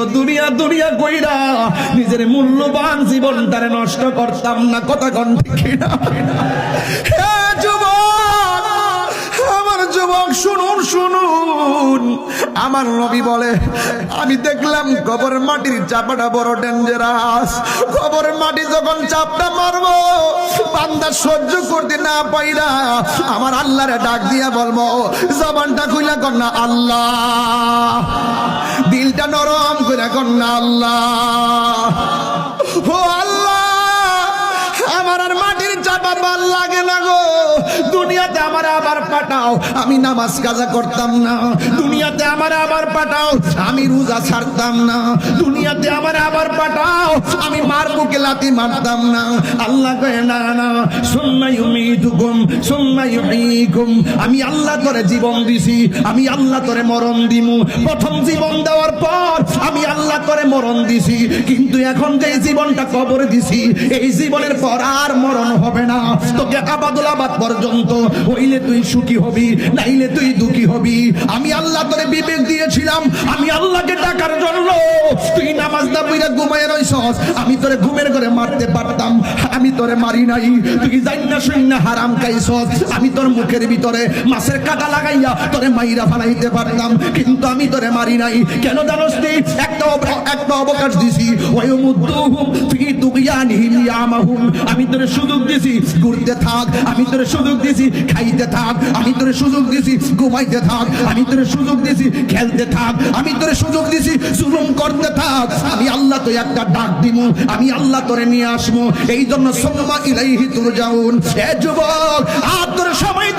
দিলেও দুনিয়া দুনিয়া কইরা নিজের মূল্যবান জীবনটারে নষ্ট করতাম না। কথা কোন ঠিক না? হে যুবক, আমার যুবক শুনুন শুনুন, আমার নবী বলে আমি দেখলাম কবর মাটির চাপাটা বড় ডেঞ্জারাস। কবর মাটি যখন চাপটা মারবো বান্দা সহ্য করতে না পাইরা আমার আল্লাহরে ডাক দিয়া বলবো, জবানটা খুইলা কর না আল্লাহ, দিলটা নরম করে কর না আল্লাহ। ও আল্লাহ, আমার আর মাটির চাপা ভাল লাগে না গো। দুনিয়াতে আমার আবার পাঠাও, আমি নামাজ কাজা করতাম না। দুনিয়াতে আমার আবার পাঠাও, আমি রোজা ছাড়তাম না। দুনিয়াতে আমার আবার পাঠাও, আমি মার বুকে লাথি মারতাম না। আল্লাহ কয় না না, সুম্মা ইউমীতুকুম সুম্মা ইউহয়ীকুম। আমি আল্লাহ তোরে জীবন দিছি, আমি আল্লাহ তোরে মরণ দিমু। প্রথম জীবন দেওয়ার পর আমি আল্লাহ তোরে মরণ দিছি, কিন্তু এখন যে জীবনটা কবরে দিছি এই জীবনের পর আর মরণ হবে না। তোকে আবাদুল আবাদ পর্যন্ত হইলে তুই সুখী হবি, নাইলে তুই দুঃখী হবি। আমি আল্লাহ তোরে বিবেক দিয়েছিলাম, আমি আল্লাহকে ডাকার জন্য। তুই নামাজ না পড়ে ঘুমায় রইছস, আমি তোরে ঘুমের ঘরে মারতে পারতাম, আমি তোরে মারি নাই। তুই জান্না শুননা হারাম খাইছস, আমি তোর মুখের ভিতরে মাছের কাঁটা লাগাইয়া তোরে মাইরা ফালাইতে পারতাম, কিন্তু আমি তোরে মারি নাই। কেন জানোস নি? একটা অবকাশ দিছি, ওয়ায়ুমুদ্দুহুম ফি তুগয়ানিহিম ইয়ামাহুম। আমি তোরে সুযোগ দিছি ঘুরতে থাক, আমি তোরে সুযোগ দিছি খাইতে থাক, আমি তোরে সুযোগ দিছি ঘুমাইতে থাক, আমি তোরে সুযোগ দিছি খেলতে থাক, আমি তোরে সুযোগ দিছি জুলুম করতে থাক। আমি আল্লাহ তো একটা ডাক দিমু, আমি আল্লাহ তোরে নিয়ে আসবো। এই জন্য সুম্মা ইলাইহি তুরজাউন। এ যুবক, আর তোরে সময়